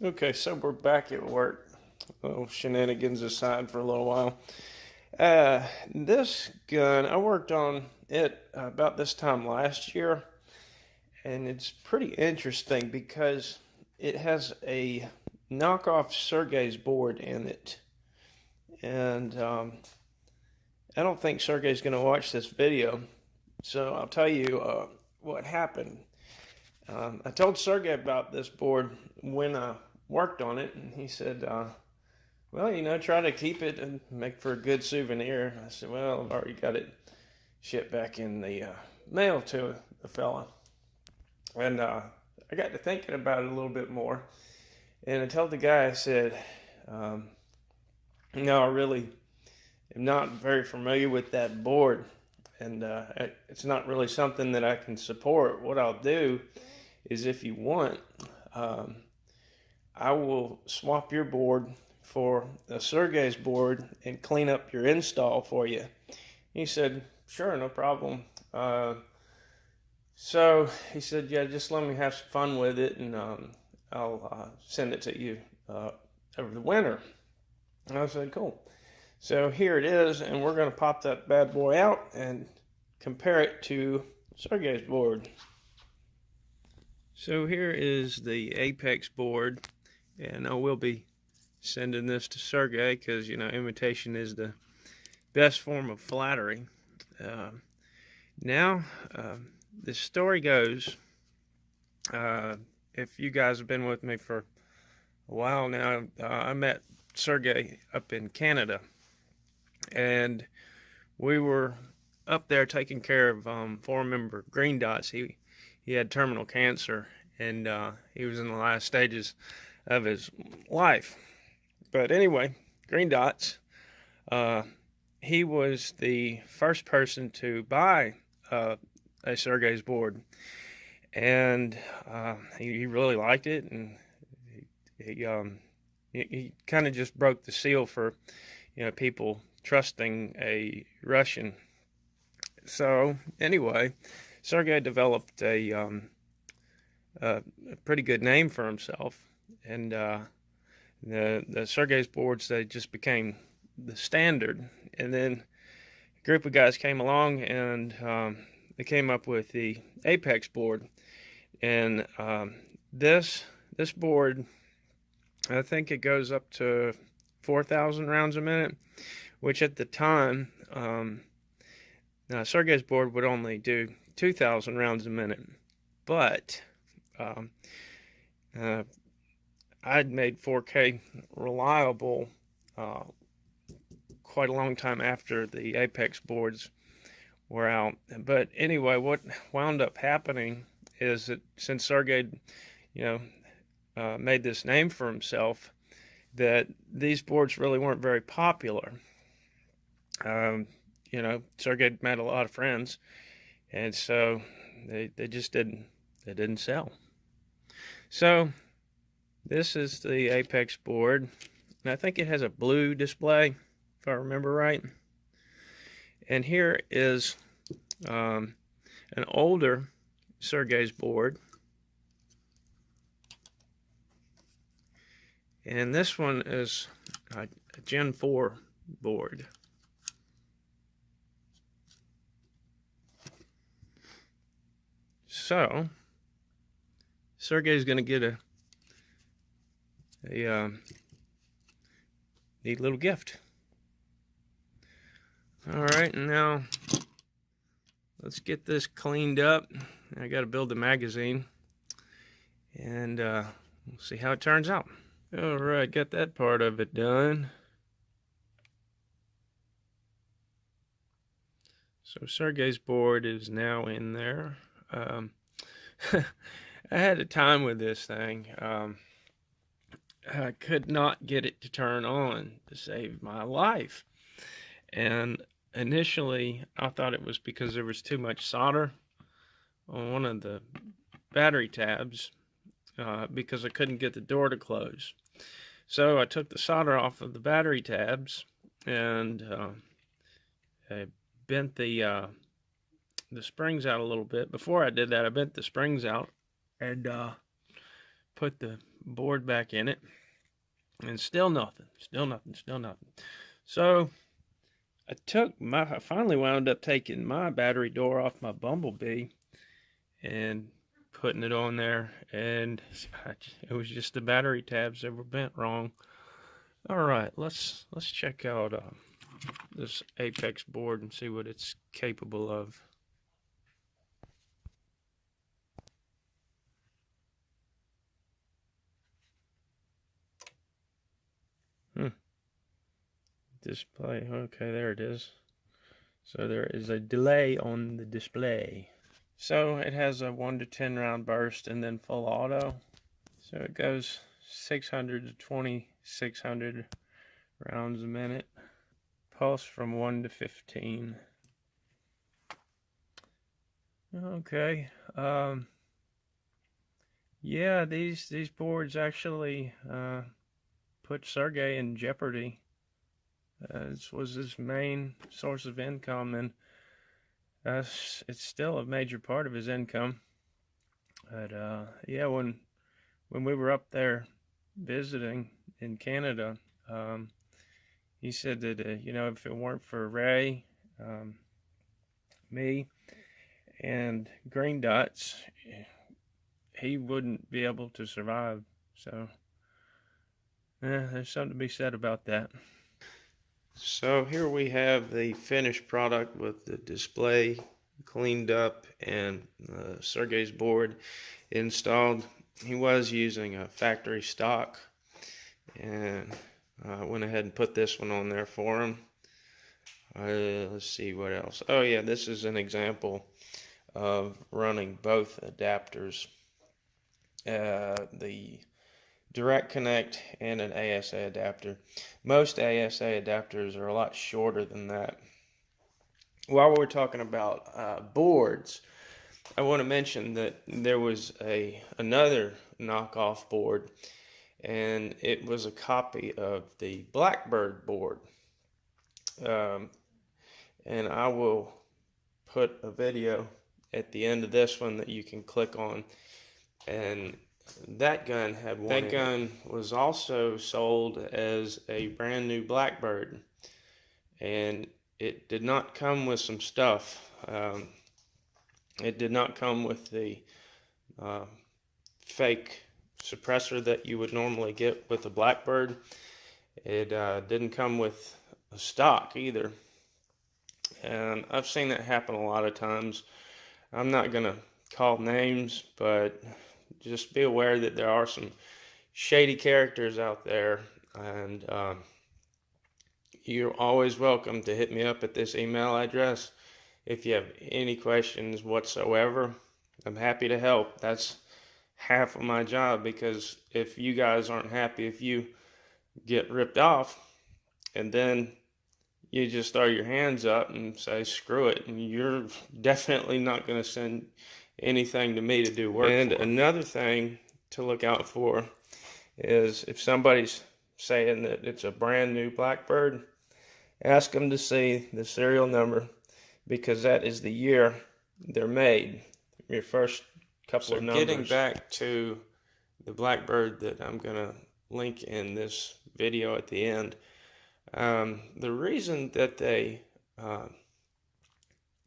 Okay, so we're back at work. Little shenanigans aside for a little while. This gun, I worked on it about this time last year, and it's pretty interesting because it has a knockoff Sergey's board in it. And I don't think Sergey's going to watch this video, so I'll tell you what happened. I told Sergey about this board when I worked on it, and he said, well, try to keep it and make for a good souvenir. I said, well, I've already got it shipped back in the mail to the fella. And I got to thinking about it a little bit more. And I told the guy, I said, no, I really am not very familiar with that board. And it's not really something that I can support. What I'll do is, if you want, I will swap your board for a Sergey's board and clean up your install for you. He said, sure, no problem. So he said, yeah, just let me have some fun with it, and I'll send it to you over the winter. And I said, cool. So here it is, and we're going to pop that bad boy out and compare it to Sergey's board. So here is the Apex board, and I will be sending this to Sergey because, imitation is the best form of flattery. Now, the story goes, if you guys have been with me for a while now, I met Sergey up in Canada, and we were up there taking care of forum member Green Dots. He had terminal cancer, and he was in the last stages of his life. But anyway, Green Dots, he was the first person to buy a Sergey's board, and he really liked it, and he kind of just broke the seal for people trusting a Russian. So anyway, Sergey developed a pretty good name for himself, and the Sergey's boards, they just became the standard. And then a group of guys came along, and they came up with the Apex board. And this board, I think it goes up to 4,000 rounds a minute, which at the time, now Sergey's board would only do 2,000 rounds a minute, but I'd made 4K reliable quite a long time after the Apex boards were out. But anyway, what wound up happening is that since Sergey, made this name for himself, that these boards really weren't very popular. Sergey made a lot of friends, and so they just didn't sell. So this is the Apex board, and I think it has a blue display, if I remember right. And here is an older Sergey's board, and this one is a Gen 4 board. So Sergey's going to get a neat little gift. All right, and now let's get this cleaned up. I got to build the magazine, and we'll see how it turns out. All right, got that part of it done. So Sergey's board is now in there. I had a time with this thing. I could not get it to turn on to save my life. And initially, I thought it was because there was too much solder on one of the battery tabs because I couldn't get the door to close. So I took the solder off of the battery tabs, and I bent the springs out a little bit. Before I did that, I bent the springs out and put the board back in it, and still nothing, still nothing, still nothing. So I finally wound up taking my battery door off my Bumblebee and putting it on there, and it was just the battery tabs that were bent wrong. All right, let's check out this Apex board and see what it's capable of. Display, okay, there it is. So there is a delay on the display. So it has a 1 to 10 round burst and then full auto. So it goes 600 to 2600 rounds a minute. Pulse from 1 to 15. Okay. Yeah, these boards actually put Sergey in jeopardy. This was his main source of income, and it's still a major part of his income. But yeah, when we were up there visiting in Canada, he said that you know, if it weren't for Ray, me, and Green Dots, he wouldn't be able to survive. So there's something to be said about that. So here we have the finished product with the display cleaned up and Sergey's board installed. He was using a factory stock, and I went ahead and put this one on there for him. Let's see what else. Oh yeah, this is an example of running both adapters, the direct connect and an ASA adapter. Most ASA adapters are a lot shorter than that. While we're talking about boards, I want to mention that there was another knockoff board, and it was a copy of the Blackbird board. And I will put a video at the end of this one that you can click on, and that gun had one. That gun was also sold as a brand new Blackbird, and it did not come with some stuff. It did not come with the fake suppressor that you would normally get with a Blackbird. It didn't come with a stock either, and I've seen that happen a lot of times. I'm not gonna call names, but just be aware that there are some shady characters out there, and you're always welcome to hit me up at this email address if you have any questions whatsoever. I'm happy to help. That's half of my job, because if you guys aren't happy, if you get ripped off and then you just throw your hands up and say screw it, and you're definitely not going to send anything to me to do work. And another thing to look out for is if somebody's saying that it's a brand new Blackbird, ask them to see the serial number, because that is the year they're made, your first couple of numbers. Getting back to the Blackbird that I'm going to link in this video at the end, the reason that they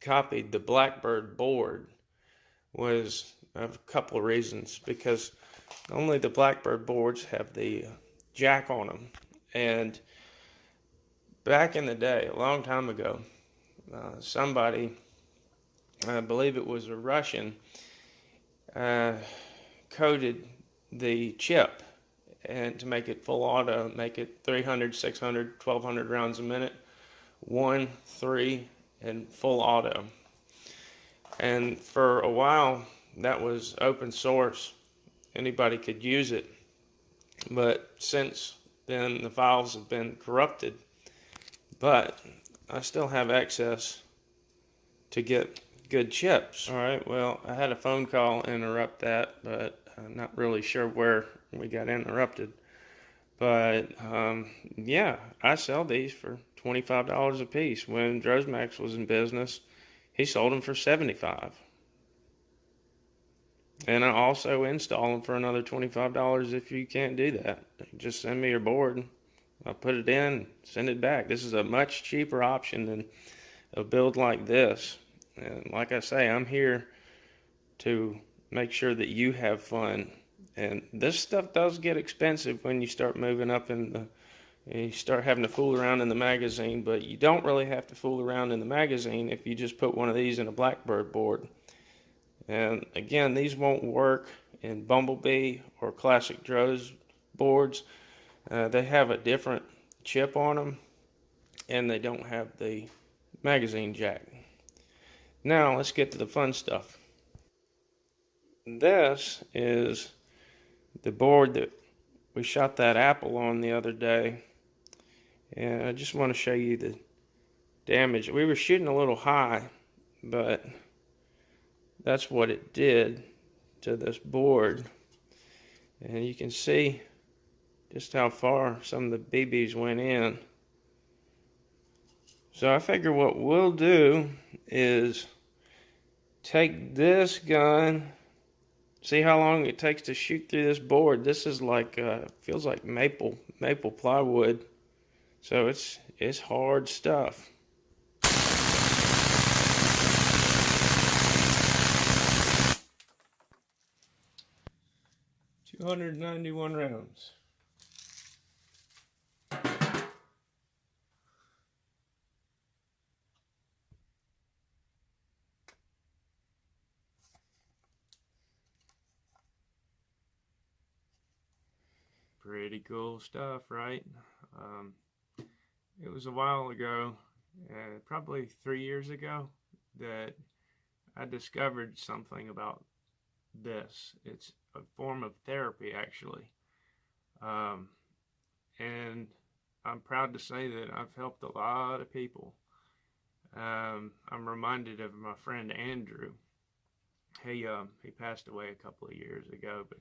copied the Blackbird board was a couple of reasons, because only the Blackbird boards have the jack on them, and back in the day, a long time ago, somebody, I believe it was a Russian, coded the chip and to make it full auto, make it 300, 600, 1200 rounds a minute, 1, 3, and full auto. And for a while, that was open source. Anybody could use it. But since then, the files have been corrupted. But I still have access to get good chips. All right, well, I had a phone call interrupt that, but I'm not really sure where we got interrupted. But yeah, I sell these for $25 a piece. When Drosmax was in business, he sold them for $75. And I also install them for another $25 if you can't do that. Just send me your board. I'll put it in, send it back. This is a much cheaper option than a build like this. And like I say, I'm here to make sure that you have fun. And this stuff does get expensive when you start moving up in the, you start having to fool around in the magazine, but you don't really have to fool around in the magazine if you just put one of these in a Blackbird board. And again, these won't work in Bumblebee or Classic Droz boards. They have a different chip on them, and they don't have the magazine jack. Now let's get to the fun stuff. This is the board that we shot that apple on the other day, and I just want to show you the damage. We were shooting a little high, but that's what it did to this board. And you can see just how far some of the BBs went in. So I figure what we'll do is take this gun, see how long it takes to shoot through this board. This is like feels like maple plywood, so it's hard stuff. 291 rounds. Pretty cool stuff, right? It was a while ago, probably 3 years ago, that I discovered something about this. It's a form of therapy, actually. And I'm proud to say that I've helped a lot of people. I'm reminded of my friend Andrew. He passed away a couple of years ago, but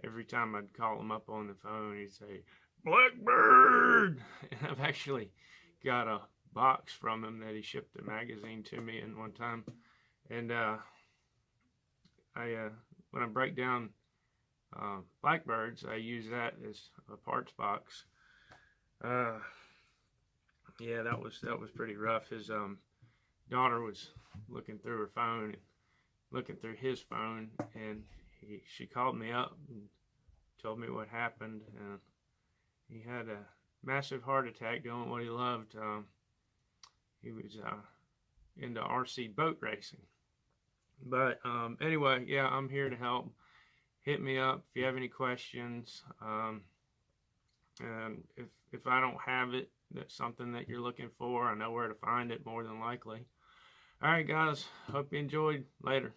every time I'd call him up on the phone, he'd say, "Blackbird!" And I've actually got a box from him that he shipped a magazine to me in one time. And when I break down Blackbirds, I use that as a parts box. Yeah, that was pretty rough. His daughter was looking through her phone, and looking through his phone, and she called me up and told me what happened. And he had a massive heart attack doing what he loved. He was into RC boat racing. But anyway, yeah, I'm here to help. Hit me up if you have any questions. And if I don't have it, that's something that you're looking for, I know where to find it more than likely. All right, guys, hope you enjoyed. Later.